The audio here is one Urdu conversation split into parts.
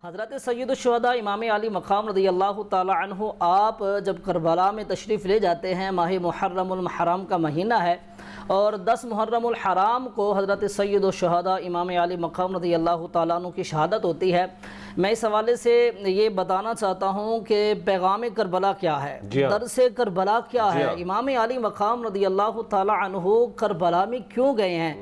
حضرت سید الشہداء امام علی مقام رضی اللہ تعالی عنہ آپ جب کربلا میں تشریف لے جاتے ہیں، ماہ محرم المحرم کا مہینہ ہے اور 10 محرم الحرام کو حضرت سید الشہداء امام علی مقام رضی اللہ تعالیٰ عنہ کی شہادت ہوتی ہے۔ میں اس حوالے سے یہ بتانا چاہتا ہوں کہ پیغام کربلا کیا ہے، درس کربلا کیا ہے، امام علی مقام رضی اللہ تعالیٰ عنہ کربلا میں کیوں گئے ہیں۔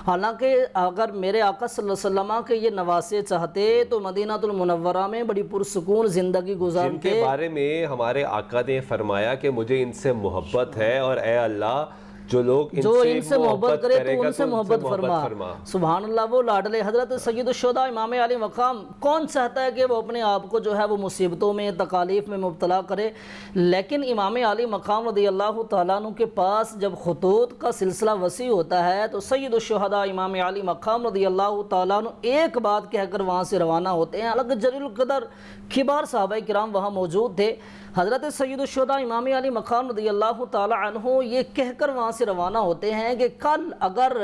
حالانکہ اگر میرے آقا صلی اللہ علیہ وسلم کے یہ نواسے چاہتے تو مدینہ المنورہ میں بڑی پرسکون زندگی گزارتے۔ جن کے بارے میں ہمارے آقا نے فرمایا کہ مجھے ان سے محبت ہے اور اے اللہ جو لوگ ان سے محبت کرے تو ان سے محبت فرما۔ سبحان اللہ، وہ لاڈلے حضرت سید الشہداء امام علی مقام، کون چاہتا ہے کہ وہ اپنے آپ کو جو ہے وہ مصیبتوں میں تکالیف میں مبتلا کرے، لیکن امام علی مقام رضی اللہ تعالیٰ عنہ کے پاس جب خطوط کا سلسلہ وسیع ہوتا ہے تو سید الشہداء امام علی مقام رضی اللہ تعالیٰ عنہ ایک بات کہہ کر وہاں سے روانہ ہوتے ہیں۔ الگ جلیل القدر کبار صحابہ کرام وہاں موجود تھے۔ حضرت سید الشہداء امام علی مقام رضی اللہ تعالیٰ عنہ یہ کہہ کر وہاں سے روانہ ہوتے ہیں کہ کل اگر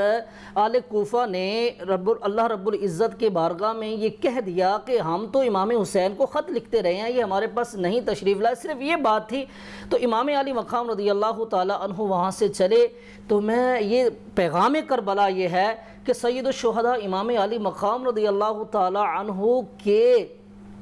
آل کوفہ نے اللہ رب العزت کے بارگاہ میں یہ کہہ دیا کہ ہم تو امام حسین کو خط لکھتے رہے ہیں، یہ ہمارے پاس نہیں تشریف لائے، صرف یہ بات تھی، تو امام علی مقام رضی اللہ تعالیٰ عنہ وہاں سے چلے۔ تو میں یہ پیغام کربلا یہ ہے کہ سید الشہداء امام علی مقام رضی اللہ تعالیٰ عنہ کے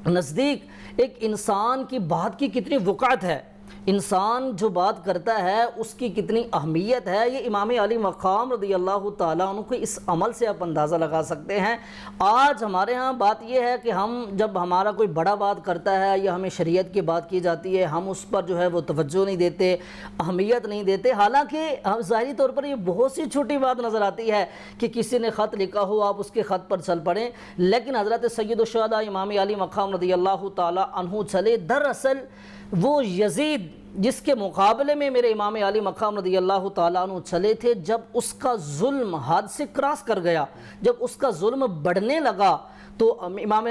نزدیک ایک انسان کی بات کی کتنی وقعت ہے، انسان جو بات کرتا ہے اس کی کتنی اہمیت ہے، یہ امام علی مقام رضی اللہ تعالیٰ عنہ کو اس عمل سے آپ اندازہ لگا سکتے ہیں۔ آج ہمارے ہاں بات یہ ہے کہ ہم جب ہمارا کوئی بڑا بات کرتا ہے یا ہمیں شریعت کی بات کی جاتی ہے، ہم اس پر جو ہے وہ توجہ نہیں دیتے، اہمیت نہیں دیتے، حالانکہ ظاہری طور پر یہ بہت سی چھوٹی بات نظر آتی ہے کہ کسی نے خط لکھا ہو، آپ اس کے خط پر چل پڑیں، لیکن حضرت سید الشہداء امام علی مقام رضی اللہ تعالیٰ عنہ چلے۔ دراصل وہ یزید جس کے مقابلے میں میرے امام علی مقام رضی اللہ تعالیٰ عنہ چلے تھے، جب اس کا ظلم حد سے کراس کر گیا، جب اس کا ظلم بڑھنے لگا تو امام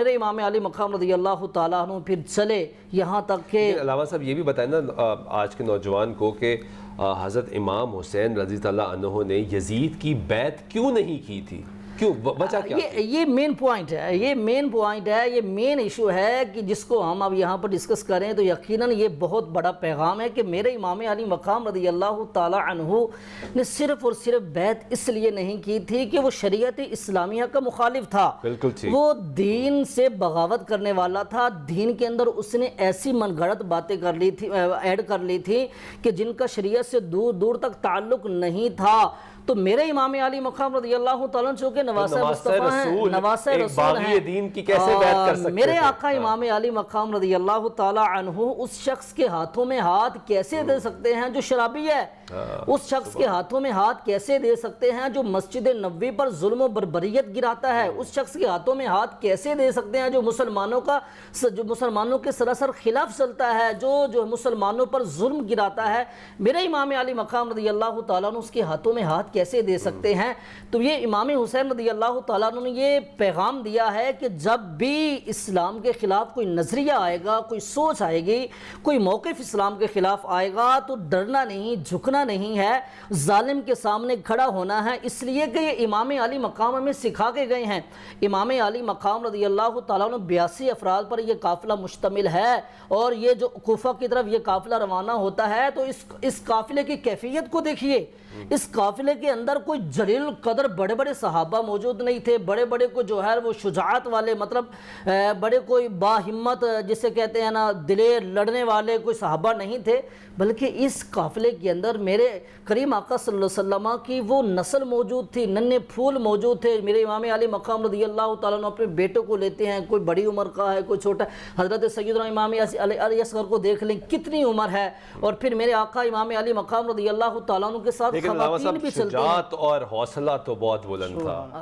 علی مقام رضی اللہ تعالیٰ عنہ پھر چلے یہاں تک کہ علامہ صاحب یہ بھی بتائیں نا آج کے نوجوان کو کہ حضرت امام حسین رضی اللہ عنہ نے یزید کی بیعت کیوں نہیں کی تھی، کیوں، وجہ کیا؟ یہ مین پوائنٹ ہے، یہ مین ایشو ہے کہ جس کو ہم اب یہاں پر ڈسکس کریں تو یقیناً یہ بہت بڑا پیغام ہے کہ میرے امام علی مقام رضی اللہ تعالیٰ عنہ نے صرف اور صرف بیعت اس لیے نہیں کی تھی کہ وہ شریعت اسلامیہ کا مخالف تھا، وہ دین سے بغاوت کرنے والا تھا، دین کے اندر اس نے ایسی من گھڑت باتیں کر لی تھی، ایڈ کر لی تھی کہ جن کا شریعت سے دور دور تک تعلق نہیں تھا۔ تو میرے امام علی مقام رضی اللہ تعالیٰ چونکہ نواسہ مصطفیٰ ہیں، نواسہ رسول ہیں، دین کی کیسے بیعت کر سکتے میرے آقا امام علی مقام رضی اللہ تعالیٰ عنہ اس شخص کے ہاتھوں میں ہاتھ کیسے دے سکتے ہیں جو شرابی ہے، اس شخص کے ہاتھوں میں ہاتھ کیسے دے سکتے ہیں جو مسجد نبوی پر ظلم و بربریت گراتا ہے، اس شخص کے ہاتھوں میں ہاتھ کیسے دے سکتے ہیں جو مسلمانوں کے سراسر خلاف چلتا ہے، جو مسلمانوں پر ظلم گراتا ہے، میرے امام علی مقام رضی اللہ تعالیٰ عنہ اس کے ہاتھوں میں ہاتھ کیسے دے سکتے ہیں۔ تو یہ امام حسین رضی اللہ تعالیٰ عنہ نے یہ پیغام دیا ہے کہ جب بھی اسلام کے خلاف کوئی نظریہ آئے گا، کوئی سوچ آئے گی، کوئی موقف اسلام کے خلاف آئے گا تو ڈرنا نہیں، جھکنا نہیں ہے، ظالم کے سامنے کھڑا ہونا ہے، اس لیے کہ یہ امام علی مقام ہمیں سکھا کے گئے ہیں۔ امام علی مقام رضی اللہ تعالیٰ عنہ 82 افراد پر یہ قافلہ مشتمل ہے اور یہ جو کوفہ کی طرف یہ قافلہ روانہ ہوتا ہے تو اس قافلے کی کیفیت کو دیکھیے، اس قافلے کے اندر کوئی جلیل القدر بڑے بڑے صحابہ موجود نہیں تھے، بڑے بڑے کو جو ہے وہ شجاعت والے، مطلب بڑے کوئی باہمت جسے کہتے ہیں نا دلیر لڑنے والے کوئی صحابہ نہیں تھے، بلکہ اس قافلے کے اندر میرے کریم آقا صلی اللہ علیہ وسلم کی وہ نسل موجود تھی، ننھے پھول موجود تھے۔ میرے امام علی مقام رضی اللہ تعالیٰ عنہ اپنے بیٹوں کو لیتے ہیں، کوئی بڑی عمر کا ہے، کوئی چھوٹا، حضرت سیدنا امام علی اصغر کو دیکھ لیں کتنی عمر ہے، اور پھر میرے آقا امام علی مقام رضی اللہ تعالیٰ عنہ کے ساتھ خواتین بھی چلتے ہیں۔ شجاعت اور حوصلہ تو بہت بلند تھا۔